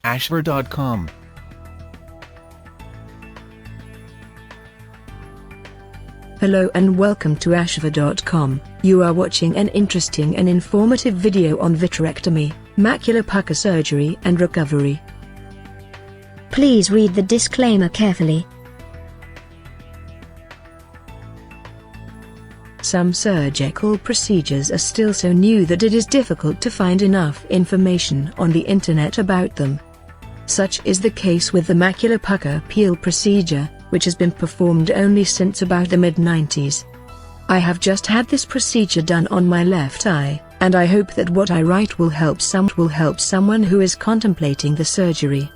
ashver.com. Hello and welcome to ashver.com. You are watching an interesting and informative video on vitrectomy, macular pucker surgery and recovery. Please read the disclaimer carefully. Some surgical procedures are still so new that it is difficult to find enough information on the internet about them. Such is the case with the macular pucker peel procedure, which has been performed only since about the mid-90s. I have just had this procedure done on my left eye, and I hope that what I write will help someone who is contemplating the surgery.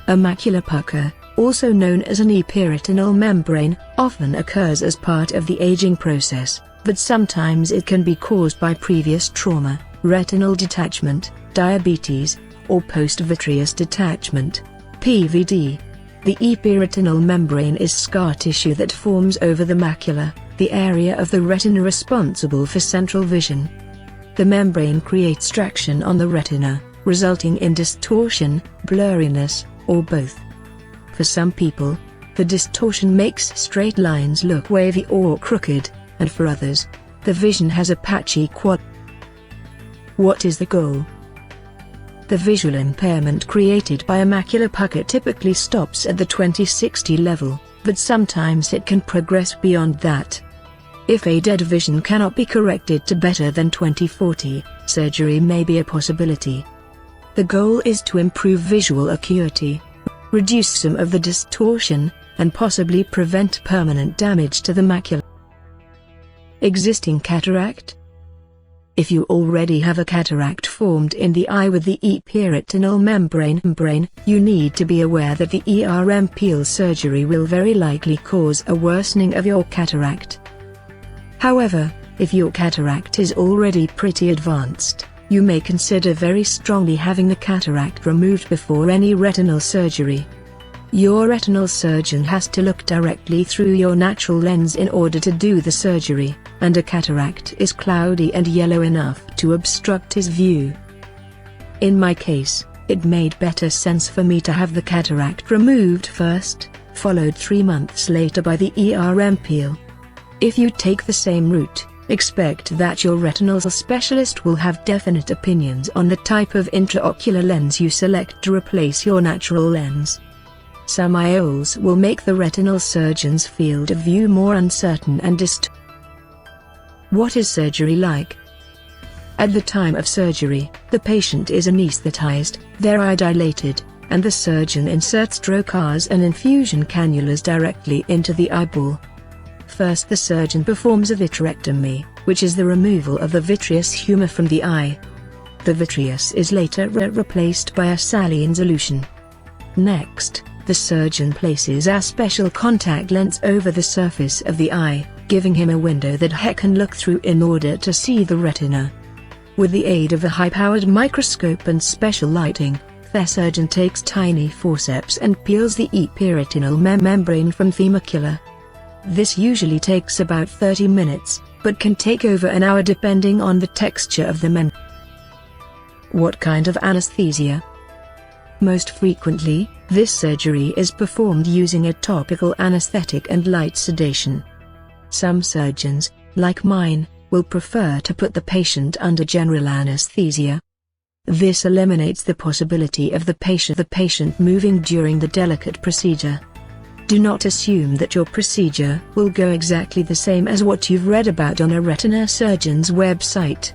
A macular pucker, also known as an epiretinal membrane, often occurs as part of the aging process, but sometimes it can be caused by previous trauma, retinal detachment, diabetes, or post-vitreous detachment, PVD. The epiretinal membrane is scar tissue that forms over the macula, the area of the retina responsible for central vision. The membrane creates traction on the retina, resulting in distortion, blurriness, or both. For some people, the distortion makes straight lines look wavy or crooked, and for others, the vision has a patchy quality. What is the goal? The visual impairment created by a macular pucker typically stops at the 20/60 level, but sometimes it can progress beyond that. If a dead vision cannot be corrected to better than 20/40, surgery may be a possibility. The goal is to improve visual acuity, reduce some of the distortion, and possibly prevent permanent damage to the macula. Existing cataract? If you already have a cataract formed in the eye with the epiretinal membrane, you need to be aware that the ERM peel surgery will very likely cause a worsening of your cataract. However, if your cataract is already pretty advanced, you may consider very strongly having the cataract removed before any retinal surgery. Your retinal surgeon has to look directly through your natural lens in order to do the surgery, and a cataract is cloudy and yellow enough to obstruct his view. In my case, it made better sense for me to have the cataract removed first, followed 3 months later by the ERM peel. If you take the same route, expect that your retinal specialist will have definite opinions on the type of intraocular lens you select to replace your natural lens. Some IOLs will make the retinal surgeon's field of view more uncertain and distorted. What is surgery like? At the time of surgery, the patient is anesthetized, their eye dilated, and the surgeon inserts trocars and infusion cannulas directly into the eyeball. First, the surgeon performs a vitrectomy, which is the removal of the vitreous humor from the eye. The vitreous is later replaced by a saline solution. Next, the surgeon places a special contact lens over the surface of the eye, giving him a window that he can look through in order to see the retina. With the aid of a high-powered microscope and special lighting, the surgeon takes tiny forceps and peels the epiretinal membrane from the macula. This usually takes about 30 minutes, but can take over an hour depending on the texture of the membrane. What kind of anesthesia? Most frequently, this surgery is performed using a topical anesthetic and light sedation. Some surgeons, like mine, will prefer to put the patient under general anesthesia. This eliminates the possibility of the patient moving during the delicate procedure. Do not assume that your procedure will go exactly the same as what you've read about on a retina surgeon's website.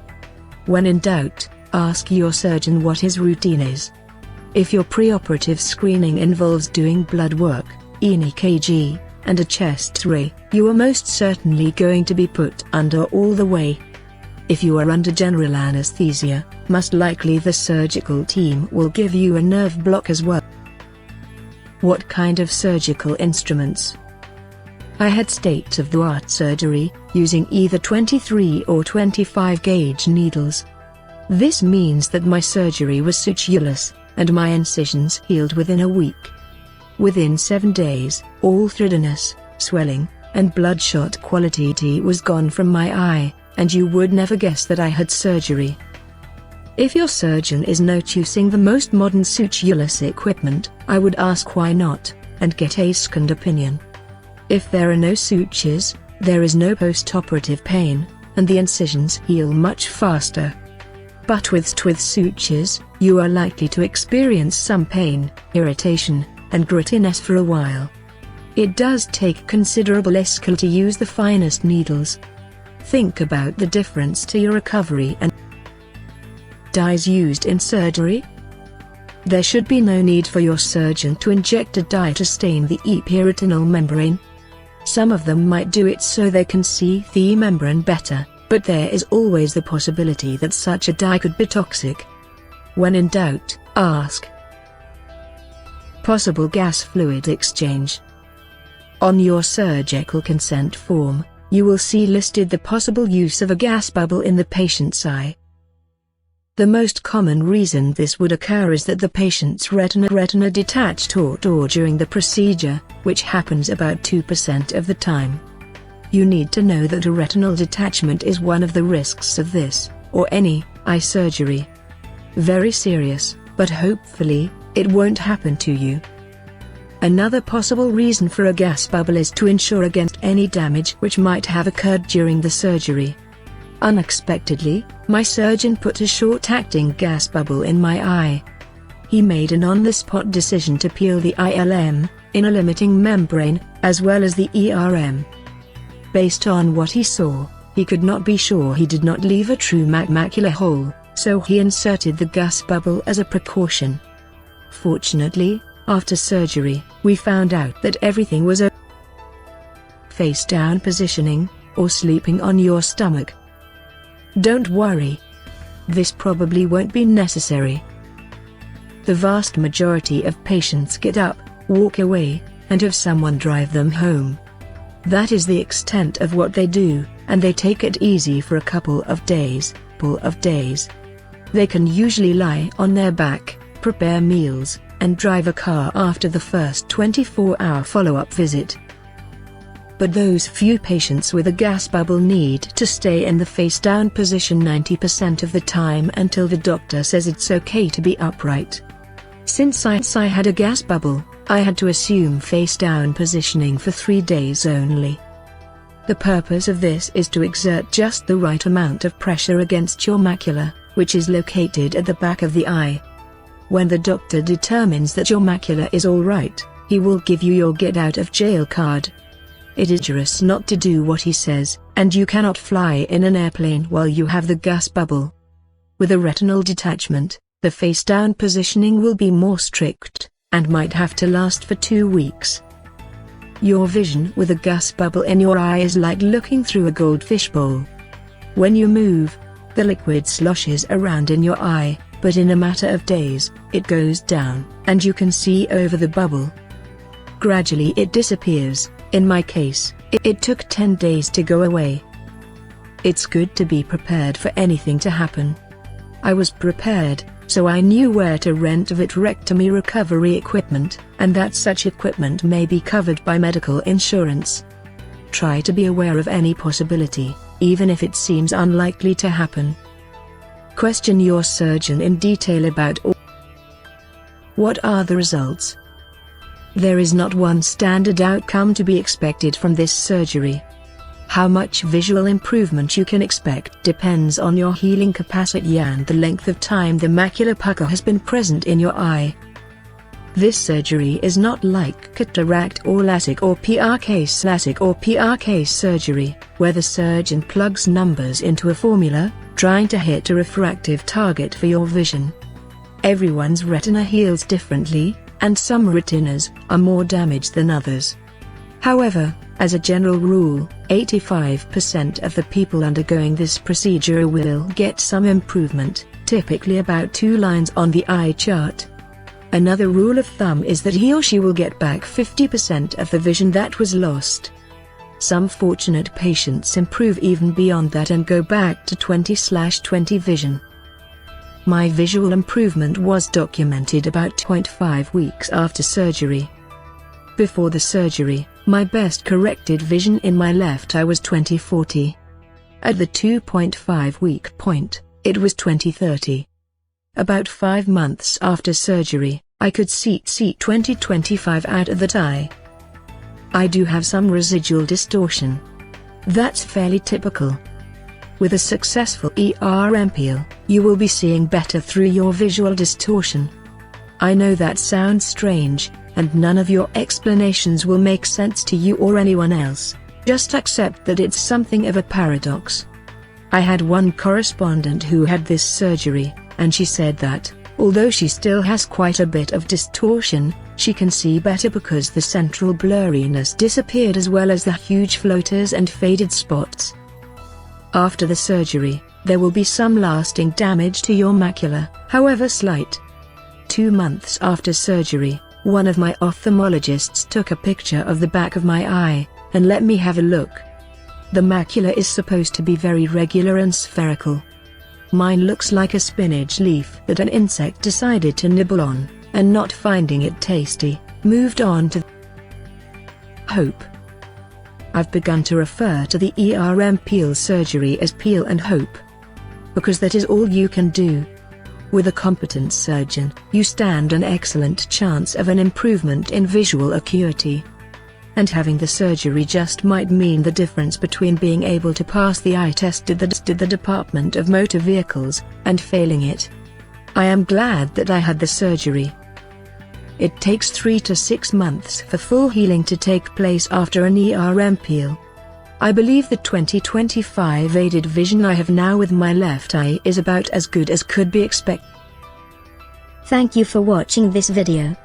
When in doubt, ask your surgeon what his routine is. If your preoperative screening involves doing blood work, an EKG, and a chest X-ray, you are most certainly going to be put under all the way. If you are under general anesthesia, most likely the surgical team will give you a nerve block as well. What kind of surgical instruments? I had state-of-the-art surgery, using either 23 or 25 gauge needles. This means that my surgery was sutureless, and my incisions healed within a week. Within 7 days, all threadiness, swelling, and bloodshot quality was gone from my eye, and you would never guess that I had surgery. If your surgeon is not using the most modern sutureless equipment, I would ask why not, and get a second opinion. If there are no sutures, there is no post-operative pain, and the incisions heal much faster. But with sutures, you are likely to experience some pain, irritation, and grittiness for a while. It does take considerable skill to use the finest needles. Think about the difference to your recovery and dyes used in surgery. There should be no need for your surgeon to inject a dye to stain the epiretinal membrane. Some of them might do it so they can see the membrane better, but there is always the possibility that such a dye could be toxic. When in doubt, ask. Possible gas fluid exchange. On your surgical consent form, you will see listed the possible use of a gas bubble in the patient's eye. The most common reason this would occur is that the patient's retina detached or during the procedure, which happens about 2% of the time. You need to know that a retinal detachment is one of the risks of this, or any, eye surgery. Very serious, but hopefully, it won't happen to you. Another possible reason for a gas bubble is to ensure against any damage which might have occurred during the surgery. Unexpectedly, my surgeon put a short-acting gas bubble in my eye. He made an on-the-spot decision to peel the ILM, inner limiting membrane, as well as the ERM. Based on what he saw, he could not be sure he did not leave a true macular hole, so he inserted the gas bubble as a precaution. Fortunately, after surgery, we found out that everything was okay. Face-down positioning, or sleeping on your stomach. Don't worry. This probably won't be necessary. The vast majority of patients get up, walk away, and have someone drive them home. That is the extent of what they do, and they take it easy for a couple of days. They can usually lie on their back, prepare meals, and drive a car after the first 24-hour follow-up visit. But those few patients with a gas bubble need to stay in the face-down position 90% of the time until the doctor says it's okay to be upright. Since I had a gas bubble, I had to assume face-down positioning for 3 days only. The purpose of this is to exert just the right amount of pressure against your macula, which is located at the back of the eye. When the doctor determines that your macula is all right, he will give you your get-out-of-jail card. It is dangerous not to do what he says, and you cannot fly in an airplane while you have the gas bubble. With a retinal detachment, the face-down positioning will be more strict, and might have to last for 2 weeks. Your vision with a gas bubble in your eye is like looking through a goldfish bowl. When you move, the liquid sloshes around in your eye, but in a matter of days, it goes down, and you can see over the bubble. Gradually it disappears. In my case, it took 10 days to go away. It's good to be prepared for anything to happen. I was prepared, so I knew where to rent vitrectomy recovery equipment, and that such equipment may be covered by medical insurance. Try to be aware of any possibility, even if it seems unlikely to happen. Question your surgeon in detail about all. What are the results? There is not one standard outcome to be expected from this surgery. How much visual improvement you can expect depends on your healing capacity and the length of time the macular pucker has been present in your eye. This surgery is not like cataract or LASIK or PRK surgery, where the surgeon plugs numbers into a formula, trying to hit a refractive target for your vision. Everyone's retina heals differently, and some retinas are more damaged than others. However, as a general rule, 85% of the people undergoing this procedure will get some improvement, typically about 2 lines on the eye chart. Another rule of thumb is that he or she will get back 50% of the vision that was lost. Some fortunate patients improve even beyond that and go back to 20/20 vision. My visual improvement was documented about 2.5 weeks after surgery. Before the surgery, my best corrected vision in my left eye was 20/40. At the 2.5 week point, it was 20/30. About 5 months after surgery, I could see 20/25 out of that eye. I do have some residual distortion. That's fairly typical. With a successful ERM peel, you will be seeing better through your visual distortion. I know that sounds strange, and none of your explanations will make sense to you or anyone else. Just accept that it's something of a paradox. I had one correspondent who had this surgery, and she said that, although she still has quite a bit of distortion, she can see better because the central blurriness disappeared as well as the huge floaters and faded spots. After the surgery, there will be some lasting damage to your macula, however slight. 2 months after surgery, one of my ophthalmologists took a picture of the back of my eye, and let me have a look. The macula is supposed to be very regular and spherical. Mine looks like a spinach leaf that an insect decided to nibble on, and not finding it tasty, moved on to hope. I've begun to refer to the ERM peel surgery as peel and hope, because that is all you can do. With a competent surgeon, you stand an excellent chance of an improvement in visual acuity. And having the surgery just might mean the difference between being able to pass the eye test at the Department of Motor Vehicles, and failing it. I am glad that I had the surgery. It takes 3 to 6 months for full healing to take place after an ERM peel. I believe the 20/25 aided vision I have now with my left eye is about as good as could be expected. Thank you for watching this video.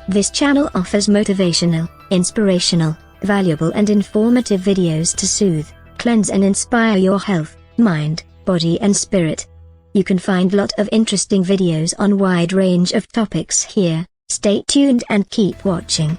This channel offers motivational, inspirational, valuable and informative videos to soothe, cleanse and inspire your health, mind, body and spirit. You can find lot of interesting videos on wide range of topics here. Stay tuned and keep watching.